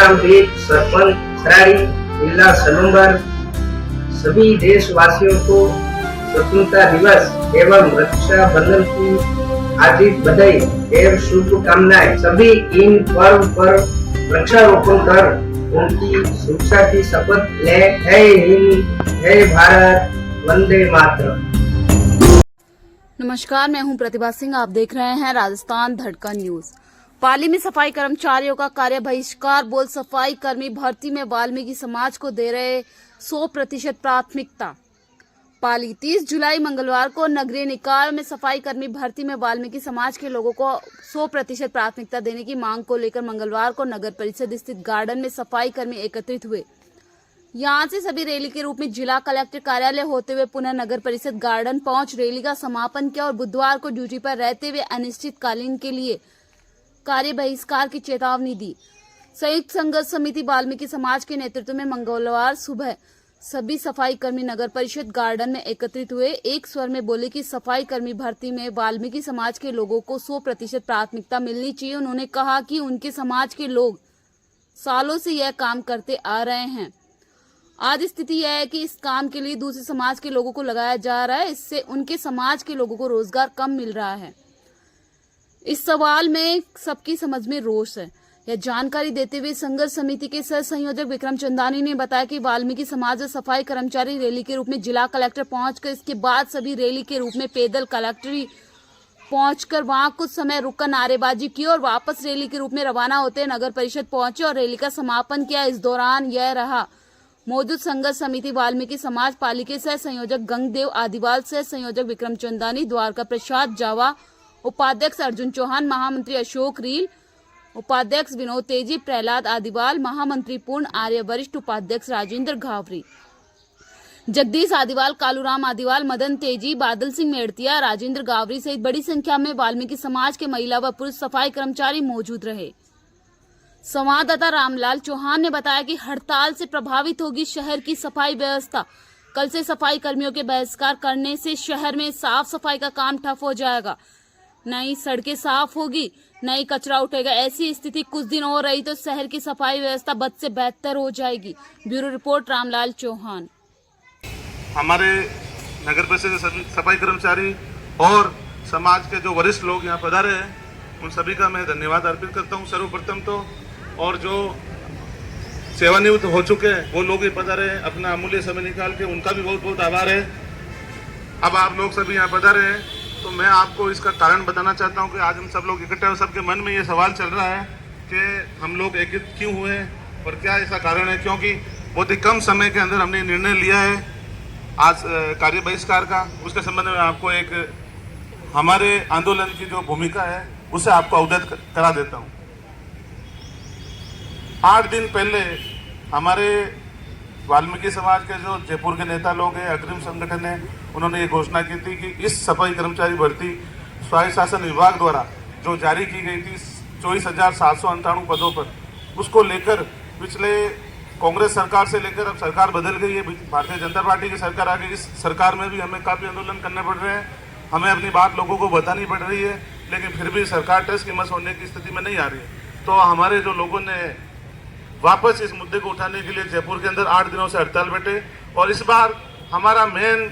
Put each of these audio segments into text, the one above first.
प्रारंभिक सरपंच सराड़ी जिला सलूंबर सभी देशवासियों को स्वतंत्रता दिवस एवं रक्षाबंधन की हार्दिक बधाई एवं शुभकामनाएं। सभी इन पर्व पर वृक्षारोपण कर उनकी सुरक्षा की शपथ ले। जय हिंद, जय भारत, वंदे मातरम। नमस्कार, मैं हूं प्रतिभा सिंह। आप देख रहे हैं राजस्थान धड़कन न्यूज। पाली में सफाई कर्मचारियों का कार्य बहिष्कार। बोल सफाई कर्मी भर्ती में वाल्मीकि समाज को दे रहे 100% प्राथमिकता। पाली 30 जुलाई मंगलवार को नगरीय निकाय में सफाई कर्मी भर्ती में वाल्मीकि समाज के लोगों को 100% प्राथमिकता देने की मांग को लेकर मंगलवार को नगर परिषद स्थित गार्डन में सफाई कर्मी एकत्रित हुए। यहां से सभी रैली के रूप में जिला कलेक्टर कार्यालय होते हुए पुनः नगर परिषद गार्डन पहुंच रैली का समापन किया और बुधवार को ड्यूटी पर रहते हुए अनिश्चितकालीन के लिए कार्य बहिष्कार की चेतावनी दी। संयुक्त संघर्ष समिति वाल्मीकि समाज के नेतृत्व में मंगलवार सुबह सभी सफाई कर्मी नगर परिषद गार्डन में एकत्रित हुए। एक स्वर में बोले कि सफाई कर्मी भर्ती में वाल्मीकि समाज के लोगों को 100% प्राथमिकता मिलनी चाहिए। उन्होंने कहा कि उनके समाज के लोग सालों से यह काम करते आ रहे हैं। आज स्थिति यह है कि इस काम के लिए दूसरे समाज के लोगों को लगाया जा रहा है। इससे उनके समाज के लोगों को रोजगार कम मिल रहा है। इस सवाल में सबकी समझ में रोष है। यह जानकारी देते हुए संघर्ष समिति के सह संयोजक विक्रम चंदानी ने बताया कि वाल्मीकि समाज और सफाई कर्मचारी रैली के रूप में जिला कलेक्टर पहुंचकर इसके बाद सभी रैली के रूप में पैदल कलेक्ट्री पहुंचकर वहां कुछ समय रुककर नारेबाजी की और वापस रैली के रूप में रवाना होते नगर परिषद पहुंचे और रैली का समापन किया। इस दौरान यह रहा मौजूद संघर्ष समिति वाल्मीकि समाज पाली के सह संयोजक गंगदेव आदिवाल, सह संयोजक विक्रम चंदानी, द्वारका प्रसाद जावा, उपाध्यक्ष अर्जुन चौहान, महामंत्री अशोक रील, उपाध्यक्ष विनोद तेजी, प्रहलाद आदिवाल, महामंत्री पूर्ण आर्य, वरिष्ठ उपाध्यक्ष राजेंद्र घावरी, जगदीश आदिवाल, कालूराम आदिवाल, मदन तेजी, बादल सिंह मेड़तिया, राजेंद्र गावरी सहित बड़ी संख्या में वाल्मीकि समाज के महिला व पुरुष सफाई कर्मचारी मौजूद रहे। संवाददाता रामलाल चौहान ने बताया कि हड़ताल से प्रभावित होगी शहर की सफाई व्यवस्था। कल से सफाई कर्मियों के बहिष्कार करने से शहर में साफ सफाई का काम ठप हो जाएगा। नई सड़कें साफ होगी, नई कचरा उठेगा। ऐसी स्थिति कुछ दिन और रही तो शहर की सफाई व्यवस्था बद से बेहतर हो जाएगी। Bureau report Ramlal Chauhan. हमारे नगर परिषद के सफाई कर्मचारी और समाज के जो वरिष्ठ लोग यहाँ पधारे हैं उन सभी का मैं धन्यवाद अर्पित करता हूँ सर्वप्रथम तो। और जो सेवानिवृत्त हो चुके हैं वो लोग भी पधारे हैं, अपना अमूल्य समय निकाल के, उनका भी बहुत बहुत आभार है। अब आप लोग सभी यहाँ पधारे हैं तो मैं आपको इसका कारण बताना चाहता हूँ कि आज हम सब लोग इकट्ठे हो, सबके मन में ये सवाल चल रहा है कि हम लोग एकत्रित क्यों हुए और क्या ऐसा कारण है। क्योंकि बहुत ही कम समय के अंदर हमने निर्णय लिया है आज कार्य बहिष्कार का। उसके संबंध में आपको एक हमारे आंदोलन की जो भूमिका है उसे आपको अवगत करा देता हूँ। 8 दिन पहले हमारे वाल्मीकि समाज के जो जयपुर के नेता लोग हैं, अग्रिम संगठन है, उन्होंने ये घोषणा की थी कि इस सफाई कर्मचारी भर्ती स्वायत्त शासन विभाग द्वारा जो जारी की गई थी 24,798 पदों पर, उसको लेकर पिछले कांग्रेस सरकार से लेकर अब सरकार बदल गई है, भारतीय जनता पार्टी की सरकार आ गई। इस सरकार में भी हमें काफ़ी आंदोलन करने पड़ रहे हैं, हमें अपनी बात लोगों को बतानी पड़ रही है, लेकिन फिर भी सरकार टस की मस होने की स्थिति में नहीं आ रही है। तो हमारे जो लोगों ने वापस इस मुद्दे को उठाने के लिए जयपुर के अंदर 8 दिनों से हड़ताल बैठे और इस बार हमारा मेन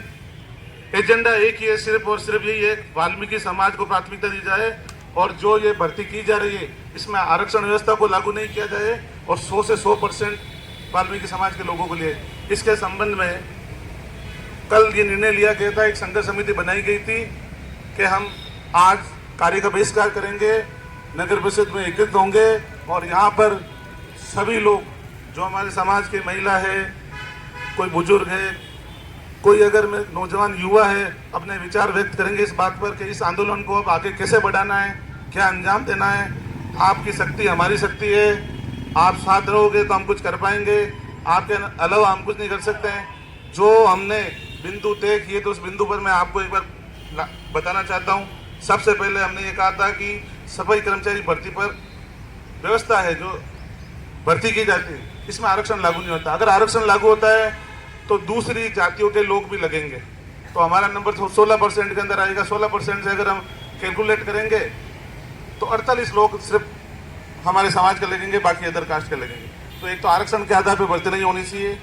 एजेंडा एक ही है, सिर्फ और सिर्फ यही है, वाल्मीकि समाज को प्राथमिकता दी जाए और जो ये भर्ती की जा रही है इसमें आरक्षण व्यवस्था को लागू नहीं किया जाए और 100 से 100% वाल्मीकि समाज के लोगों को लिए। इसके संबंध में कल ये निर्णय लिया गया था, एक संघर्ष समिति बनाई गई थी कि हम आज कार्य का बहिष्कार करेंगे, नगर परिषद में एकत्रित होंगे और यहाँ पर सभी लोग जो हमारे समाज के महिला है, कोई बुजुर्ग है, कोई अगर में नौजवान युवा है, अपने विचार व्यक्त करेंगे इस बात पर कि इस आंदोलन को अब आगे कैसे बढ़ाना है, क्या अंजाम देना है। आपकी शक्ति हमारी शक्ति है, आप साथ रहोगे तो हम कुछ कर पाएंगे, आपके अलावा हम कुछ नहीं कर सकते हैं। जो हमने बिंदु तय किए तो उस बिंदु पर मैं आपको एक बार बताना चाहता हूँ। सबसे पहले हमने ये कहा था कि सफाई कर्मचारी भर्ती पर व्यवस्था है जो भर्ती की जाती है, इसमें आरक्षण लागू नहीं होता। अगर आरक्षण लागू होता है तो दूसरी जातियों के लोग भी लगेंगे, तो हमारा नंबर 16% के अंदर आएगा। 16% से अगर हम कैलकुलेट करेंगे तो 48 लोग सिर्फ हमारे समाज के लगेंगे, बाकी अदर कास्ट के लगेंगे। तो एक तो आरक्षण के आधार पर भर्ती नहीं होनी चाहिए,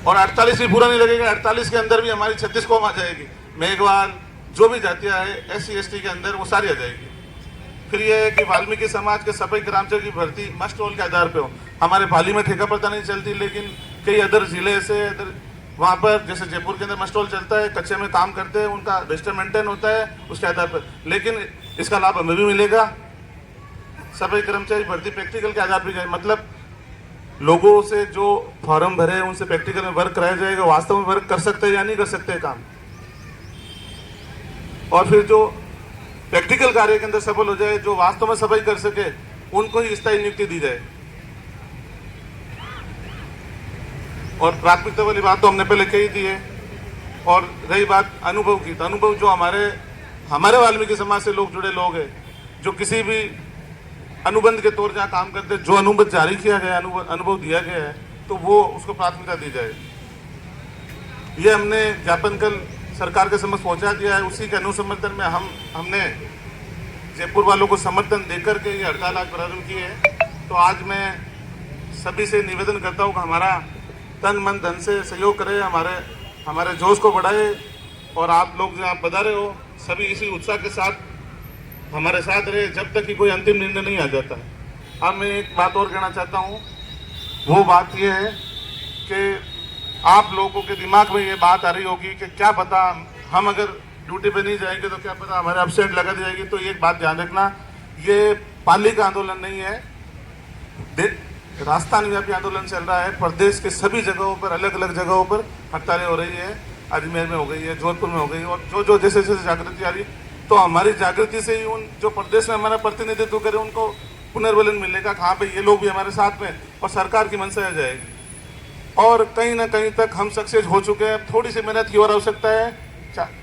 और 48 भी पूरा नहीं लगेगा। 48 के अंदर भी हमारी 36 कौम आ जाएगी, मेघवाल जो भी जातियां है SC ST के अंदर वो सारी आ जाएगी। फिर ये है कि वाल्मीकि समाज के सफाई कर्मचारी की भर्ती मस्ट रोल के आधार पे हो। हमारे पाली में ठेका पता नहीं चलती, लेकिन कई अदर जिले से वहाँ पर जैसे जयपुर के अंदर मस्ट रोल चलता है, कच्चे में काम करते हैं, उनका रजिस्टर मेंटेन होता है उसके आधार पर। लेकिन इसका लाभ हमें भी मिलेगा। सफाई कर्मचारी भर्ती प्रैक्टिकल के आधार पर, मतलब लोगों से जो फॉर्म भरे उनसे प्रैक्टिकल में वर्क कराया जाएगा, वास्तव में वर्क कर सकते हैं या नहीं कर सकते काम, और फिर जो प्रैक्टिकल कार्य के अंदर सफल हो जाए, जो वास्तव में सफाई कर सके, उनको ही स्थायी नियुक्ति दी जाए। और प्राथमिकता वाली बात तो हमने पहले कही दी है। और रही बात अनुभव की, तो अनुभव जो हमारे वाल्मीकि समाज से लोग जुड़े लोग हैं, जो किसी भी अनुबंध के तौर जहाँ काम करते, जो अनुबंध जारी किया गया, अनुभव दिया गया है, तो वो उसको प्राथमिकता दी जाए। ये हमने ज्ञापन कल सरकार के समक्ष पहुंचा दिया है। उसी के अनुसमर्थन में हमने जयपुर वालों को समर्थन देकर के ये हड़ताल आज प्रारंभ की है। तो आज मैं सभी से निवेदन करता हूँ कि हमारा तन मन धन से सहयोग करें, हमारे जोश को बढ़ाए, और आप लोग जहाँ पधारे हो सभी इसी उत्साह के साथ हमारे साथ रहे जब तक कि कोई अंतिम निर्णय नहीं आ जाता है। अब मैं एक बात और कहना चाहता हूँ, वो बात ये है कि आप लोगों के दिमाग में ये बात आ रही होगी कि क्या पता हम अगर ड्यूटी पे नहीं जाएंगे तो क्या पता हमारे एब्सेंट लगा दी जाएगी। तो एक बात ध्यान रखना, ये पाली का आंदोलन नहीं है, राजस्थान व्यापी आंदोलन चल रहा है। प्रदेश के सभी जगहों पर, अलग अलग जगहों पर हड़तालें हो रही है। अजमेर में हो गई है, जोधपुर में हो गई, और जो जैसे जैसे जागृति आ रही है, तो हमारी जागृति से ही उन जो प्रदेश में हमारा प्रतिनिधित्व करे उनको पुनर्बलन मिलेगा, हाँ भाई ये लोग भी हमारे साथ में, और सरकार की मंशा आ जाएगी। और कहीं ना कहीं तक हम सक्सेस हो चुके हैं। थोड़ी सी मेहनत की और आवश्यकता है।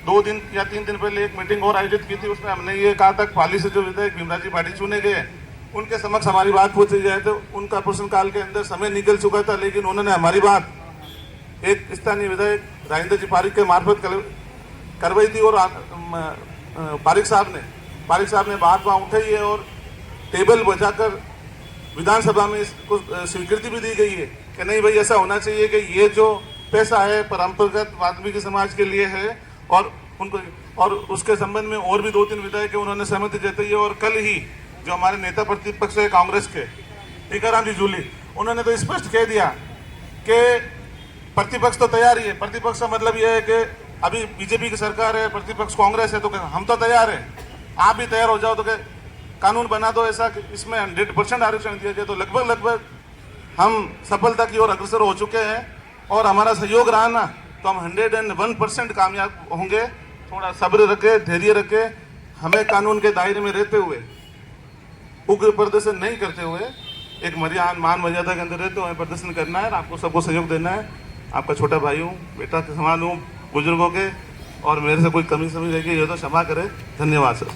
2 दिन या 3 दिन पहले एक मीटिंग और आयोजित की थी, उसमें हमने ये कहा था पाली से जो विधायक भीमराव जी पाटिल चुने गए, उनके समक्ष हमारी बात पूछी जाए। तो उनका प्रश्नकाल के अंदर समय निकल चुका था, लेकिन उन्होंने हमारी बात एक स्थानीय विधायक राजेंद्र जी पारिक के मार्फत करवाई थी, और पारिक साहब ने बात वहाँ उठाई है, और टेबल बजाकर विधानसभा में इसको स्वीकृति भी दी गई है कि नहीं भाई ऐसा होना चाहिए कि ये जो पैसा है परंपरागत वाल्मीकि समाज के लिए है, और उनको, और उसके संबंध में और भी 2-3 विधायक उन्होंने सहमति जताई है। और कल ही जो हमारे नेता प्रतिपक्ष है कांग्रेस के टीकाराम जी जूली, उन्होंने तो स्पष्ट कह दिया कि प्रतिपक्ष तो तैयार ही है। प्रतिपक्ष का मतलब यह है कि अभी बीजेपी की सरकार है, प्रतिपक्ष कांग्रेस है, तो हम तो तैयार हैं, आप भी तैयार हो जाओ, तो कानून बना दो ऐसा कि इसमें 100% आरक्षण दिया जाए। तो लगभग हम सफलता की ओर अग्रसर हो चुके हैं, और हमारा सहयोग रहा ना तो हम 101% कामयाब होंगे। थोड़ा सब्र रखे, धैर्य रखे, हमें कानून के दायरे में रहते हुए, उग्र प्रदर्शन नहीं करते हुए, एक मान मर्यादा के अंदर रहते हुए प्रदर्शन करना है। आपको सबको सहयोग देना है। आपका छोटा भाई हूँ, बेटा के समान हूँ बुजुर्गों के, और मेरे से कोई कमी रहेगी ये तो क्षमा करें। धन्यवाद सर।